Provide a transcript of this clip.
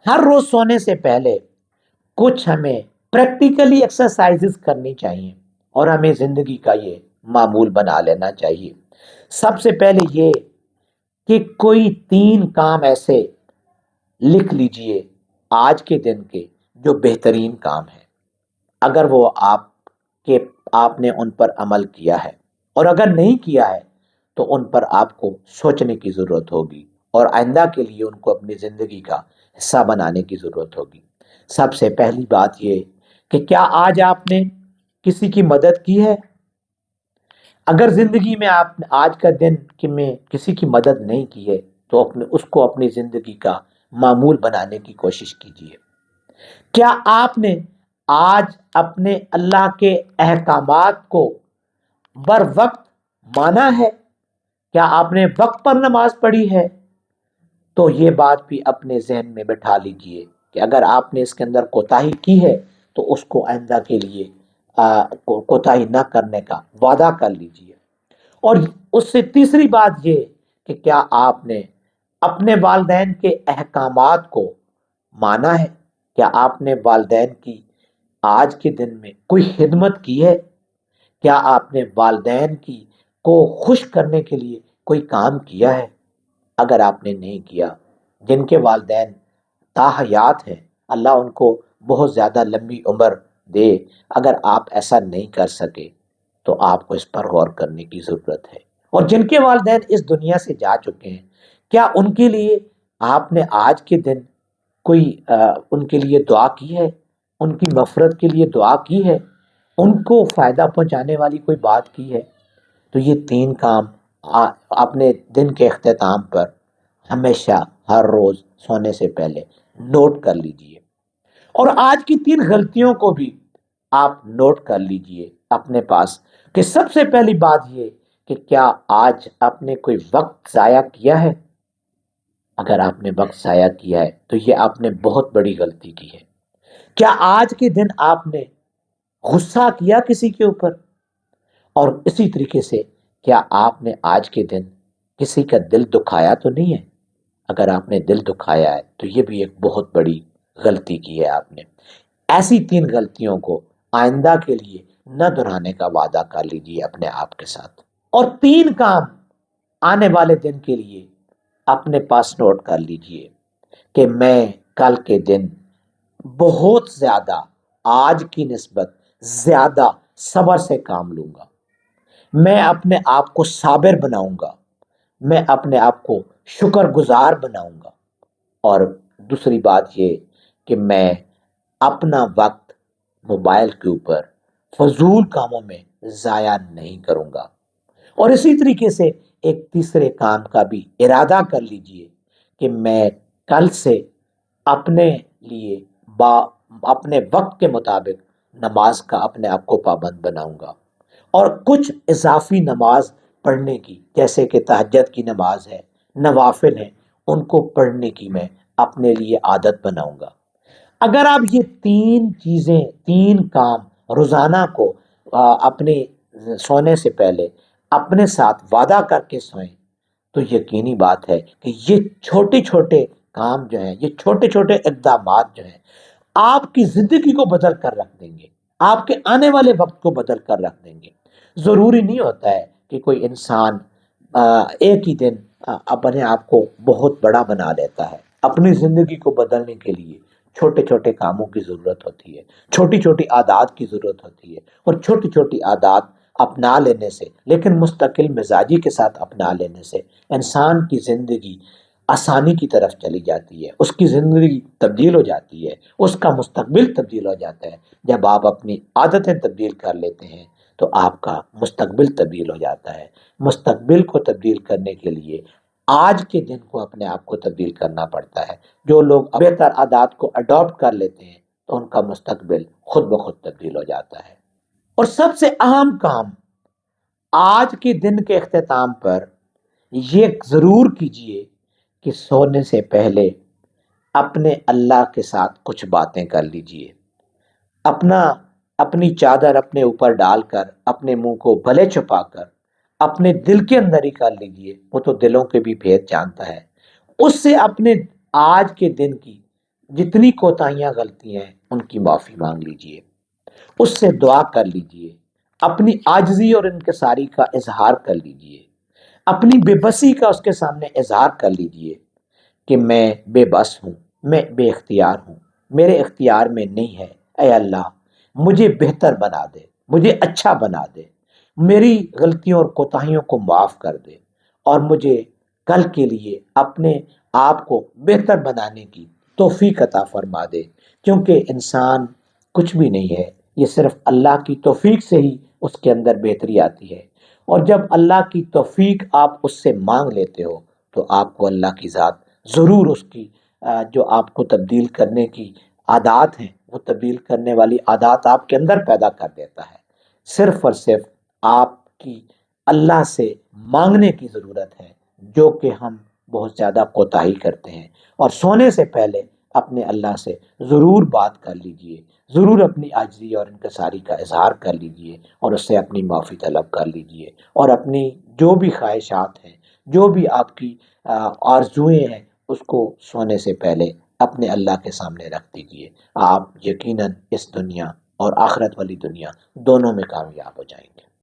ہر روز سونے سے پہلے کچھ ہمیں پریکٹیکلی ایکسرسائزز کرنی چاہیے اور ہمیں زندگی کا یہ معمول بنا لینا چاہیے۔ سب سے پہلے یہ کہ کوئی 3 کام ایسے لکھ لیجئے آج کے دن کے جو بہترین کام ہیں، اگر وہ کے آپ نے ان پر عمل کیا ہے، اور اگر نہیں کیا ہے تو ان پر آپ کو سوچنے کی ضرورت ہوگی اور آئندہ کے لیے ان کو اپنی زندگی کا حصہ بنانے کی ضرورت ہوگی۔ سب سے پہلی بات یہ کہ کیا آج آپ نے کسی کی مدد کی ہے؟ اگر زندگی میں آپ نے آج کا دن میں کسی کی مدد نہیں کی ہے تو اس کو اپنی زندگی کا معمول بنانے کی کوشش کیجیے۔ کیا آپ نے آج اپنے اللہ کے احکامات کو بر وقت مانا ہے؟ کیا آپ نے وقت پر نماز پڑھی ہے؟ تو یہ بات بھی اپنے ذہن میں بٹھا لیجئے کہ اگر آپ نے اس کے اندر کوتاہی کی ہے تو اس کو آئندہ کے لیے کوتاہی نہ کرنے کا وعدہ کر لیجئے۔ اور اس سے تیسری بات یہ کہ کیا آپ نے اپنے والدین کے احکامات کو مانا ہے؟ کیا آپ نے والدین کی آج کے دن میں کوئی خدمت کی ہے؟ کیا آپ نے والدین کو خوش کرنے کے لیے کوئی کام کیا ہے؟ اگر آپ نے نہیں کیا، جن کے والدین تاحیات ہیں، اللہ ان کو بہت زیادہ لمبی عمر دے، اگر آپ ایسا نہیں کر سکے تو آپ کو اس پر غور کرنے کی ضرورت ہے۔ اور جن کے والدین اس دنیا سے جا چکے ہیں، کیا ان کے لیے آپ نے آج کے دن کوئی ان کے لیے دعا کی ہے؟ ان کی مغفرت کے لیے دعا کی ہے؟ ان کو فائدہ پہنچانے والی کوئی بات کی ہے؟ تو یہ 3 کام اپنے دن کے اختتام پر ہمیشہ ہر روز سونے سے پہلے نوٹ کر لیجئے۔ اور آج کی 3 غلطیوں کو بھی آپ نوٹ کر لیجئے اپنے پاس، کہ سب سے پہلی بات یہ کہ کیا آج آپ نے کوئی وقت ضائع کیا ہے؟ اگر آپ نے وقت ضائع کیا ہے تو یہ آپ نے بہت بڑی غلطی کی ہے۔ کیا آج کے دن آپ نے غصہ کیا کسی کے اوپر؟ اور اسی طریقے سے کیا آپ نے آج کے دن کسی کا دل دکھایا تو نہیں ہے؟ اگر آپ نے دل دکھایا ہے تو یہ بھی ایک بہت بڑی غلطی کی ہے آپ نے۔ ایسی 3 غلطیوں کو آئندہ کے لیے نہ دہرانے کا وعدہ کر لیجیے اپنے آپ کے ساتھ۔ اور 3 کام آنے والے دن کے لیے اپنے پاس نوٹ کر لیجیے کہ میں کل کے دن بہت زیادہ آج کی نسبت زیادہ صبر سے کام لوں گا، میں اپنے آپ کو صابر بناؤں گا، میں اپنے آپ کو شکر گزار بناؤں گا۔ اور دوسری بات یہ کہ میں اپنا وقت موبائل کے اوپر فضول کاموں میں ضائع نہیں کروں گا۔ اور اسی طریقے سے ایک تیسرے کام کا بھی ارادہ کر لیجئے کہ میں کل سے اپنے لیے اپنے وقت کے مطابق نماز کا اپنے آپ کو پابند بناؤں گا، اور کچھ اضافی نماز پڑھنے کی، جیسے کہ تہجد کی نماز ہے، نوافل ہیں، ان کو پڑھنے کی میں اپنے لیے عادت بناؤں گا۔ اگر آپ یہ 3 کام روزانہ کو اپنے سونے سے پہلے اپنے ساتھ وعدہ کر کے سوئیں تو یقینی بات ہے کہ یہ چھوٹے چھوٹے کام جو ہیں، یہ چھوٹے چھوٹے اقدامات جو ہیں، آپ کی زندگی کو بدل کر رکھ دیں گے، آپ کے آنے والے وقت کو بدل کر رکھ دیں گے۔ ضروری نہیں ہوتا ہے کہ کوئی انسان ایک ہی دن اپنے آپ کو بہت بڑا بنا لیتا ہے۔ اپنی زندگی کو بدلنے کے لیے چھوٹے چھوٹے کاموں کی ضرورت ہوتی ہے، چھوٹی چھوٹی عادات کی ضرورت ہوتی ہے، اور چھوٹی چھوٹی عادات اپنا لینے سے، لیکن مستقل مزاجی کے ساتھ اپنا لینے سے انسان کی زندگی آسانی کی طرف چلی جاتی ہے، اس کی زندگی تبدیل ہو جاتی ہے، اس کا مستقبل تبدیل ہو جاتا ہے۔ جب آپ اپنی عادتیں تبدیل کر لیتے ہیں تو آپ کا مستقبل تبدیل ہو جاتا ہے۔ مستقبل کو تبدیل کرنے کے لیے آج کے دن کو اپنے آپ کو تبدیل کرنا پڑتا ہے۔ جو لوگ بہتر عادات کو اڈاپٹ کر لیتے ہیں تو ان کا مستقبل خود بخود تبدیل ہو جاتا ہے۔ اور سب سے اہم کام آج کے دن کے اختتام پر یہ ضرور کیجئے کہ سونے سے پہلے اپنے اللہ کے ساتھ کچھ باتیں کر لیجئے۔ اپنی چادر اپنے اوپر ڈال کر، اپنے منہ کو گلے چھپا کر اپنے دل کے اندر ہی کر لیجئے، وہ تو دلوں کے بھی بھید جانتا ہے۔ اس سے اپنے آج کے دن کی جتنی کوتاہیاں غلطیاں ہیں ان کی معافی مانگ لیجئے، اس سے دعا کر لیجئے، اپنی عاجزی اور انکساری کا اظہار کر لیجئے، اپنی بے بسی کا اس کے سامنے اظہار کر لیجئے کہ میں بے بس ہوں، میں بے اختیار ہوں، میرے اختیار میں نہیں ہے، اے اللہ مجھے بہتر بنا دے، مجھے اچھا بنا دے، میری غلطیوں اور کوتاہیوں کو معاف کر دے، اور مجھے کل کے لیے اپنے آپ کو بہتر بنانے کی توفیق عطا فرما دے، کیونکہ انسان کچھ بھی نہیں ہے، یہ صرف اللہ کی توفیق سے ہی اس کے اندر بہتری آتی ہے، اور جب اللہ کی توفیق آپ اس سے مانگ لیتے ہو تو آپ کو اللہ کی ذات ضرور اس کی جو آپ کو تبدیل کرنے کی عادات ہیں وہ تبدیل کرنے والی عادات آپ کے اندر پیدا کر دیتا ہے۔ صرف اور صرف آپ کی اللہ سے مانگنے کی ضرورت ہے، جو کہ ہم بہت زیادہ کوتاہی کرتے ہیں، اور سونے سے پہلے اپنے اللہ سے ضرور بات کر لیجئے، ضرور اپنی عاجزی اور انکساری کا اظہار کر لیجئے، اور اس سے اپنی معافی طلب کر لیجئے، اور اپنی جو بھی خواہشات ہیں، جو بھی آپ کی آرزوئیں ہیں، اس کو سونے سے پہلے اپنے اللہ کے سامنے رکھ دیجئے۔ آپ یقیناً اس دنیا اور آخرت والی دنیا دونوں میں کامیاب ہو جائیں گے۔